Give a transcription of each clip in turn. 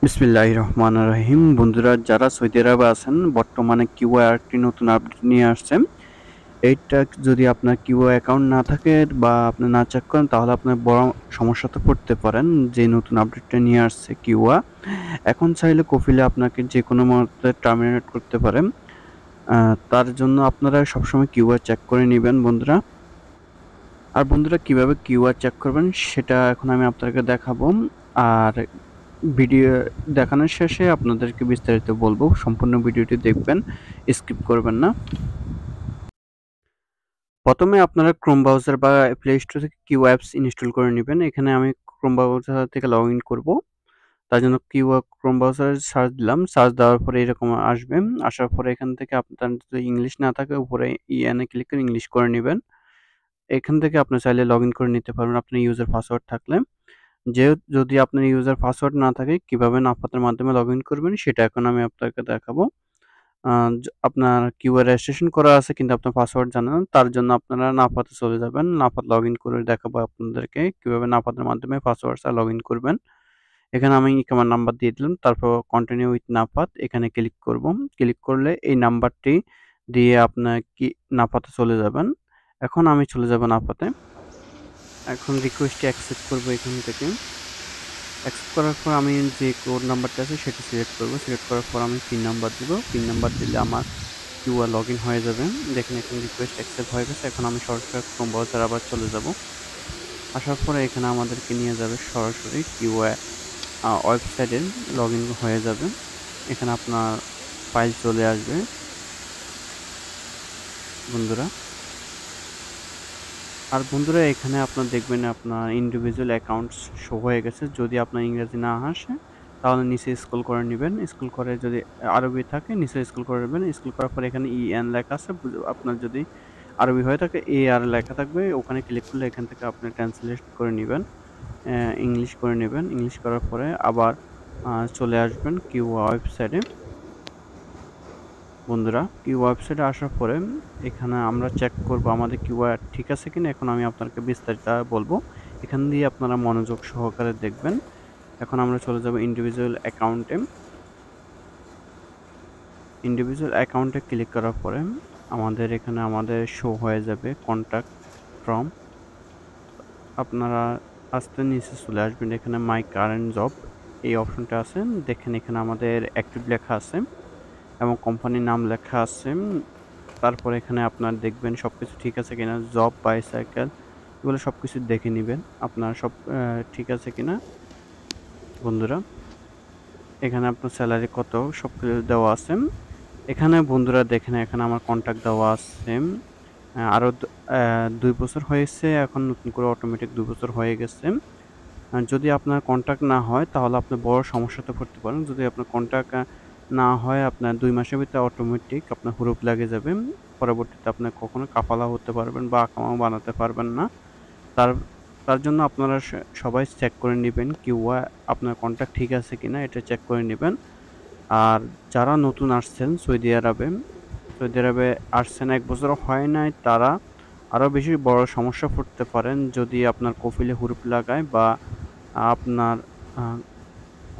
বিসমিল্লাহির রহমানির রহিম। বন্ধুরা, যারা সৌদি আরবে আছেন, বর্তমানে কিউআই একটি নতুন আপডেট নিয়ে আসছে। এইটা যদি আপনার কিউআই অ্যাকাউন্ট না থাকে বা আপনি না চেক করেন, তাহলে আপনার বড় সমস্যাতে পড়তে পারেন। যে নতুন আপডেটটা নিয়ে আসছে কিউআই, এখন চাইলে কফিলে আপনাকে যে কোনো মুহূর্তে টার্মিনেট করতে পারে। তার জন্য আপনারা সবসময় কিউআই চেক করে নেবেন বন্ধুরা। আর বন্ধুরা, কিভাবে কিউআই চেক করবেন সেটা এখন আমি আপনাদেরকে দেখাবো। আর ভিডিও দেখানোর শেষে আপনাদেরকে বিস্তারিত বলবো। সম্পূর্ণ ভিডিওটি দেখবেন, স্কিপ করবেন না। প্রথমে আপনারা ক্রোম ব্রাউজার বা প্লে স্টোর থেকে কিউ অ্যাপস ইনস্টল করে নেবেন। এখানে আমি ক্রোম ব্রাউজার থেকে লগ ইন করবো। তার জন্য ক্রোম ব্রাউজারে সার্চ দিলাম। সার্চ দেওয়ার পরে এরকম আসবে। আসার পরে এখান থেকে আপনার যদি ইংলিশ না থাকে, উপরে ইএন এ ক্লিক করে ইংলিশ করে নেবেন। এখান থেকে আপনি চাইলে লগ ইন করে নিতে পারবেন আপনার ইউজার পাসওয়ার্ড থাকলে। যদি আপনার ইউজার পাসওয়ার্ড না থাকে, কিভাবে নাফাতের মাধ্যমে লগ ইন করবেন সেটা এখন আমি আপনাকে দেখাবো। আ আপনার কিউআর রেজিস্ট্রেশন করা আছে কিন্তু আপনার পাসওয়ার্ড জানেন না, তার জন্য আপনারা নাফাতে চলে যাবেন। নাফাত লগইন করে দেখাবো আপনাদেরকে কিভাবে নাফাতের মাধ্যমে পাসওয়ার্ড ছাড়া লগইন করবেন। এখানে আমি ইকামার নাম্বার দিয়ে দিলাম। তারপর কন্টিনিউ উইথ নাফাত এখানে ক্লিক করব। ক্লিক করলে এই নাম্বারটি দিয়ে আপনার নাফাতে চলে যাবেন। এখন আমি চলে যাব নাফাতে। এখন রিকোয়েস্টটি অ্যাকসেপ্ট করব এখান থেকে। অ্যাকসেপ্ট করার পর আমি যে কোড নাম্বারটা আছে সেটা সিলেক্ট করব। সিলেক্ট করার পর আমি পিন নাম্বার দিব। পিন নাম্বার দিলে আমার কিউআর লগ ইন হয়ে যাবে। দেখেন এখানে রিকোয়েস্ট অ্যাকসেপ্ট হয়ে গেছে। এখন আমি সরাসরি ক্রোম ব্রাউজার আবার চলে যাব। আসার পরে এখানে আমাদেরকে নিয়ে যাবে সরাসরি কিউআই ওয়েবসাইটে লগ ইন হয়ে যাবে। এখানে আপনার ফাইল চলে আসবে বন্ধুরা। আর বন্ধুরা, এখানে আপনার দেখবেন আপনার ইন্ডিভিজুয়াল অ্যাকাউন্টস শো হয়ে গেছে। যদি আপনার ইংরেজি না আসে, তাহলে নিচে স্ক্রল করে নেবেন। স্ক্রল করে যদি আরবি থাকে নিচে স্ক্রল করে নেবেন। স্ক্রল করার পরে এখানে ইএন লেখা আছে। আপনার যদি আরবি হয়ে থাকে এ আর লেখা থাকবে। ওখানে ক্লিক করলে এখান থেকে আপনি ট্রান্সলেট করে নেবেন, ইংলিশ করে নেবেন। ইংলিশ করার পরে আবার চলে আসবেন কিউ ওয়েবসাইটে। বন্ধুরা, কিউ ওয়েবসাইটে আসার পরে এখানে আমরা চেক করব আমাদের কিউআর ঠিক আছে কিনা। এখন আমি আপনাকে বিস্তারিত বলবো। এখান দিয়ে আপনারা মনোযোগ সহকারে দেখবেন। এখন আমরা চলে যাব ইন্ডিভিজুয়াল অ্যাকাউন্টে। ইন্ডিভিজুয়াল অ্যাকাউন্টে ক্লিক করার পরে আমাদের এখানে শো হয়ে যাবে কন্ট্যাক্ট ফ্রম। আপনারা আস্তে নিচে চলে আসবেন। এখানে মাই কারেন্ট জব এই অপশনটা আছে। দেখেন এখানে আমাদের অ্যাক্টিভ লেখা আছে এবং কোম্পানির নাম লেখা আছে। তারপর এখানে আপনার দেখবেন সবকিছু ঠিক আছে কিনা। জব, বাইসাইকেল, এগুলো সবকিছু দেখে নেবেন আপনার সব ঠিক আছে কিনা বন্ধুরা। এখানে আপনার স্যালারি কত সবকিছু দেওয়া আছে। এখানে বন্ধুরা দেখেন এখানে আমার কন্ট্যাক্ট দেওয়া আছে। আরও 2 বছর হয়েছে, এখন নতুন করে অটোমেটিক 2 বছর হয়ে গেছে। যদি আপনার কন্ট্যাক্ট না হয় তাহলে আপনি বড় সমস্যাতে পড়তে পারেন। যদি আপনার কন্ট্যাক্ট না হয়, আপনার 2 মাসের ভিতরে অটোমেটিক আপনার হুরুপ লাগে যাবে। পরবর্তীতে আপনি কখনো কাফালা হতে পারবেন বা আকামাও বানাতে পারবেন না। তার তার জন্য আপনারা সবাই চেক করে নেবেন কিউআই আপনার কন্ট্যাক্ট ঠিক আছে কিনা, এটা চেক করে নেবেন। আর যারা নতুন আসছেন সৌদি আরবে আসছেন 1 বছর হয় নাই, তারা আরও বেশি বড় সমস্যা পড়তে পারেন যদি আপনার কফিলে হুরুপ লাগায় বা আপনার আ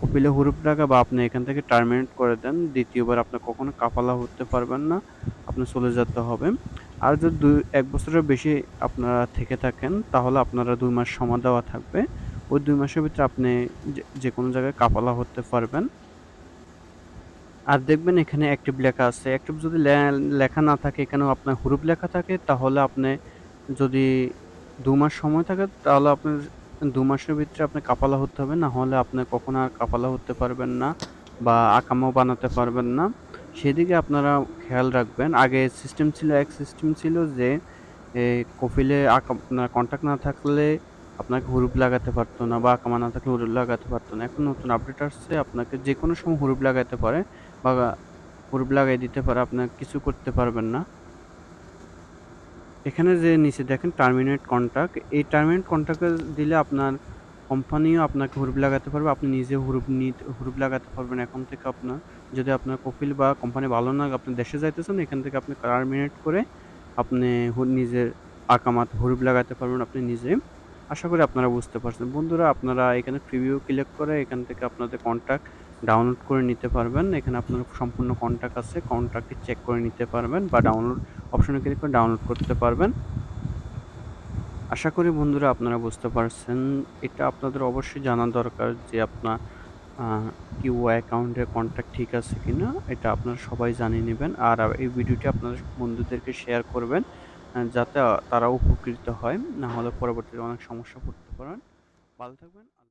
কপিলে হুরুপ লাগা বা আপনি এখান থেকে টার্মিনেট করে দেন। দ্বিতীয়বার আপনি কখনো কাফালা হতে পারবেন না। আপনার চলে যেতে হবে। আর যদি ১ বছরের বেশি আপনারা থেকে থাকেন, তাহলে আপনারা ২ মাস সময় দেওয়া থাকবে। ওই ২ মাসের ভিতরে আপনি যেকোনো জায়গায় কাফালা হতে পারবেন। আর দেখবেন এখানে অ্যাক্টিভ লেখা আছে। অ্যাক্টিভ যদি লেখা না থাকে, এখানেও আপনার হুরুপ লেখা থাকে, তাহলে আপনি যদি ২ মাস সময় থাকে, তাহলে আপনার ২ মাসের ভিতরে আপনি কাফালা হতে হবে। না হলে আপনি কখনো আর কাফালা হতে পারবেন না বা আকামাও বানাতে পারবেন না। সেদিকে আপনারা খেয়াল রাখবেন। আগে এক সিস্টেম ছিল যে কফিলে আপনার কন্ট্যাক্ট না থাকলে আপনাকে হুরুপ লাগাতে পারতো না বা আকামা না থাকলে হুরুপ লাগাতে পারতো না। এখন নতুন আপডেট আসছে, আপনাকে যেকোনো সময় হুরুপ লাগাতে পারে বা হুরুপ লাগাই দিতে পারে। আপনার কিছু করতে পারবেন না। এখানে যে নিচে দেখেন টার্মিনেট কন্ট্রাক্ট, এই টার্মিনেট কন্ট্রাক্ট দিলে আপনার কোম্পানিও আপনাকে হুরুপ লাগাতে পারবে। আপনি নিজে হুরুপ লাগাতে পারবেন এখন থেকে। আপনার যদি আপনার কফিল বা কোম্পানি ভালো না, আপনি দেশে যাইতেছেন, এখান থেকে আপনি টার্মিনেট করে আপনি নিজের আকামাত হুরুপ লাগাতে পারবেন আপনি নিজে। আশা করি আপনারা বুঝতে পারছেন। বন্ধুরা, আপনারা এখানে প্রিভিউ ক্লিক করে এখান থেকে আপনাদের কন্ট্রাক্ট ডাউনলোড করে নিতে পারবেন। এখানে আপনার সম্পূর্ণ কন্টাক্ট আছে, কন্টাক্টটি চেক করে নিতে পারবেন বা ডাউনলোড অপশনে ক্লিক করে ডাউনলোড করতে পারবেন। আশা করি বন্ধুরা আপনারা বুঝতে পারছেন। এটা আপনাদের অবশ্যই জানা দরকার যে আপনার কিউআই অ্যাকাউন্টের কন্টাক্ট ঠিক আছে কিনা, এটা আপনারা সবাই জানিয়ে নিবেন। আর এই ভিডিওটি আপনাদের বন্ধুদেরকে শেয়ার করবেন যাতে তারা উপকৃত হয়। না হলে পরবর্তীতে অনেক সমস্যায় পড়তে পারেন। ভালো থাকবেন।